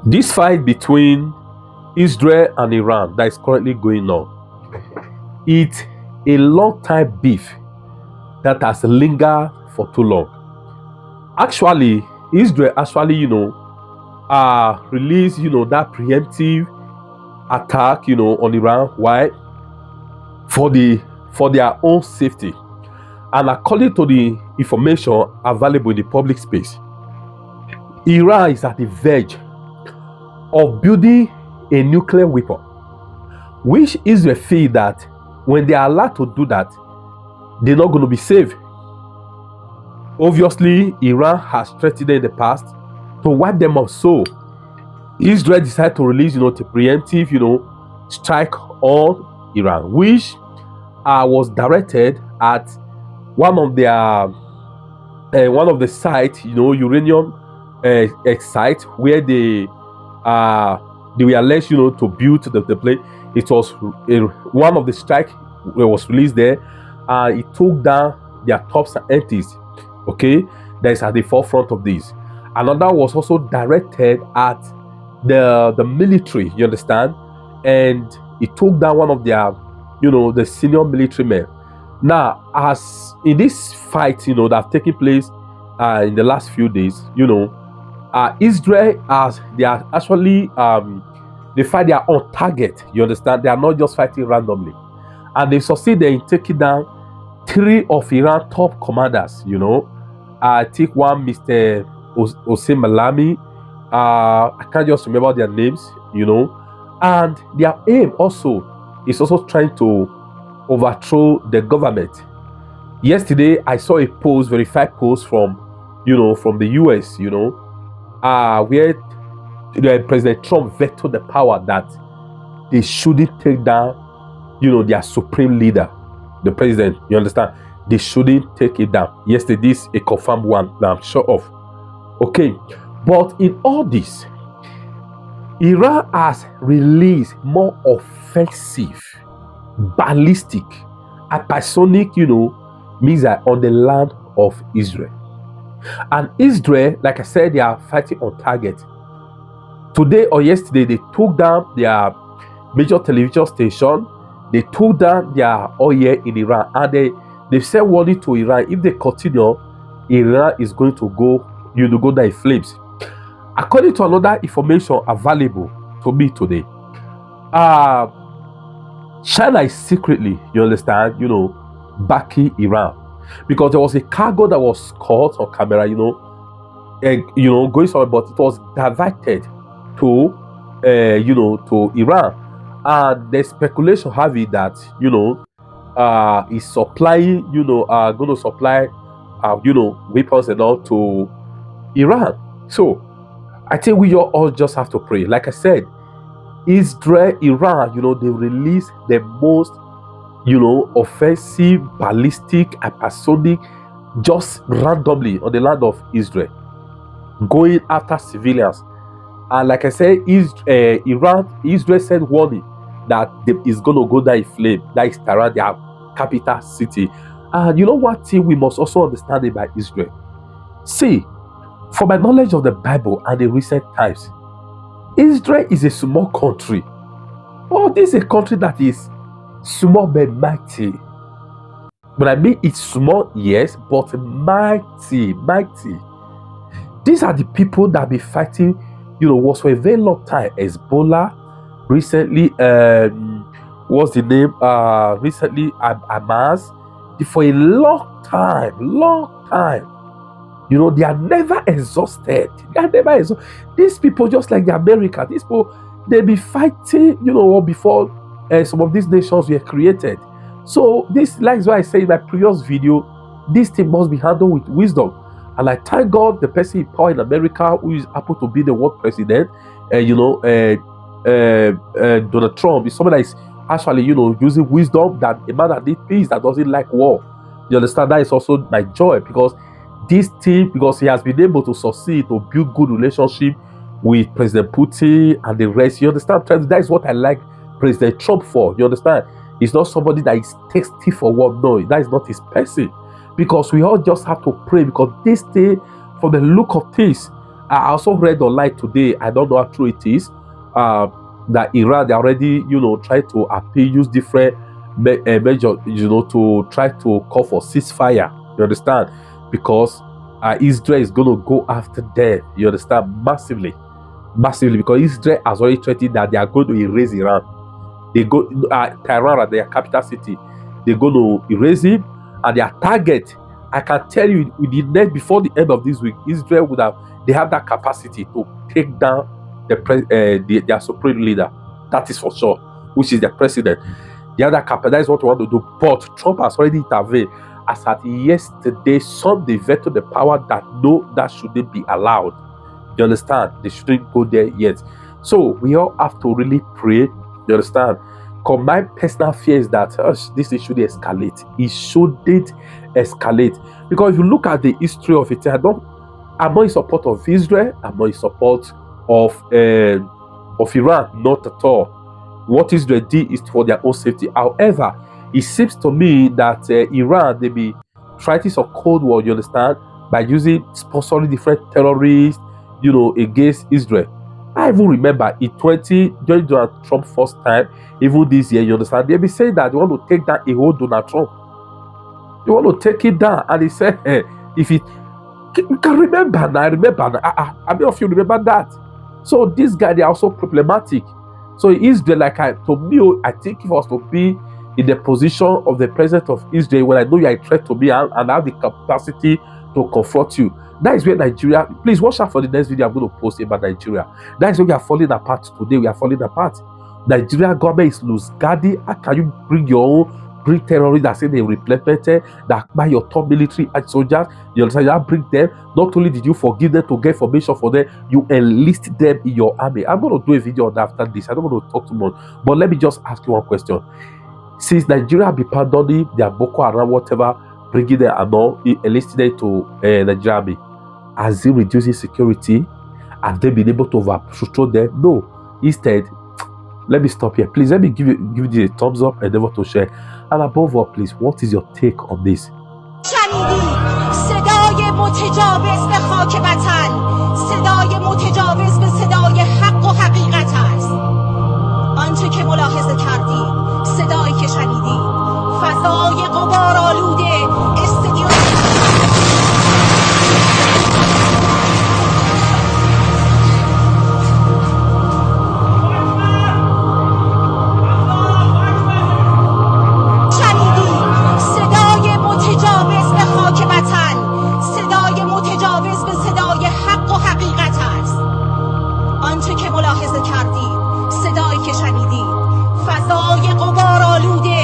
This fight between Israel and Iran that is currently going on, it's a long time beef that has lingered for too long. Actually, Israel released that preemptive attack on Iran. Why? For their own safety. And according to the information available in the public space, Iran is at the verge of building a nuclear weapon, which Israel feel that when they are allowed to do that, they're not going to be safe. Obviously, Iran has threatened in the past to wipe them off. So Israel decided to release, the preemptive, strike on Iran, which was directed at one of the sites, uranium site where they were alleged, to build the place. It was one of the strike was released there. It took down their top scientists. Okay, that is at the forefront of this. Another was also directed at the military. You understand? And it took down one of their, the senior military men. Now, as in this fight, that have taken place in the last few days, Israel, as they are actually they fight, they are on target. You understand? They are not just fighting randomly, and they succeeded in taking down 3 of Iran's top commanders. I think one, Mr. Êlïmi. I can't just remember their names. And their aim is also trying to overthrow the government. Yesterday, I saw a post, verified post from the US, where President Trump vetoed the power that they shouldn't take down, their supreme leader, the president. You understand? They shouldn't take it down. Yesterday, this a confirmed one that I'm sure of. Okay, but in all this, Iran has released more offensive, ballistic, hypersonic, missile on the land of Israel. And Israel, like I said, they are fighting on target. Today or yesterday, they took down their major television station. They took down their oil in Iran, and they said warning to Iran: if they continue, Iran is going to go down in flames. According to another information available to me today, China is secretly, backing Iran, because there was a cargo that was caught on camera, going somewhere, but it was diverted to, to Iran, and the speculation have it that, is supplying, going to supply, weapons and all to Iran. So I think we all just have to pray. Like I said, Israel, Iran, they released the most, offensive, ballistic, hypersonic, just randomly on the land of Israel, going after civilians. And like I said, Israel sent warning that is going to go down in flame. That is Tehran, their capital city. And you know what thing we must also understand about Israel? See, from my knowledge of the Bible and the recent times, Israel is a small country. Oh, this is a country that is small but mighty. But I mean, it's small, yes, but mighty. These are the people that be fighting, was for a very long time. Hezbollah, recently, what's the name? Recently, Hamas. For a long time. They are never exhausted. These people, just like the Americans, these people, they be fighting, before some of these nations were created. So this, like what I said in my previous video, this thing must be handled with wisdom. And I thank God the person in power in America who is happen to be the world president, Donald Trump, is someone that is actually, using wisdom, that a man that needs peace, that doesn't like war. You understand? That is also my joy, because this team, because he has been able to succeed to build good relationship with President Putin and the rest. You understand? That is what I like President Trump for. You understand? He's not somebody that is thirsty for war. No, that is not his person. Because we all just have to pray, because this thing, from the look of things, I also read online today, I don't know how true it is, that Iran, they already, try to appeal, use different measures, to try to call for ceasefire. You understand? Because Israel is going to go after them. You understand? Massively. Massively. Because Israel has already threatened that they are going to erase Iran. They go, Tehran, their capital city, they're going to erase him. And their target, I can tell you, before the end of this week, Israel they have that capacity to take down their supreme leader. That is for sure, which is the president. The other capacity, that is what we want to do. But Trump has already intervened. As at yesterday, they vetoed the power that shouldn't be allowed. You understand? They shouldn't go there yet. So we all have to really pray. You understand? Because my personal fear is that this thing shouldn't escalate. It shouldn't escalate. Because if you look at the history of it, I'm not in support of Israel. I'm not in support of Iran. Not at all. What Israel did is for their own safety. However, it seems to me that Iran, they be fighting some Cold War, you understand, by sponsoring different terrorists, against Israel. I even remember during Donald Trump's first time, even this year, you understand, they be saying that they want to take down a whole Donald Trump. They want to take it down. And he said, if it, you can remember now, I mean, if you remember that. So this guy, they are also problematic. So Israel, to me, I think if I was to be in the position of the president of Israel, when I know you are a threat to me and I have the capacity to confront you, that is where Nigeria, please watch out for the next video I'm going to post about Nigeria. That is where we are falling apart today. We are falling apart. Nigeria government is loose guarding. How can you bring terrorists that say they implemented, that by your top military and soldiers, you understand, you bring them. Not only did you forgive them to get information for them, you enlist them in your army. I'm going to do a video on that after this. I don't want to talk too much. But let me just ask you one question. Since Nigeria be pardoning their Boko Haram, whatever, bringing them and all, enlisting them to Nigeria army, has it reduced insecurity? Have they been able to overthrow them? No. Instead, let me stop here. Please, let me give you a thumbs up and never to share. And above all, please, what is your take on this? صدای متجاوز به خاک وطن، صدای متجاوز به صدای حق و حقیقت است. آنچه که ملاحظه کردید، صدایی که شنیدید، فضای غبارآلوده استدیو ملاحظه کردید، صدایی که شنیدید، فضای غبارآلوده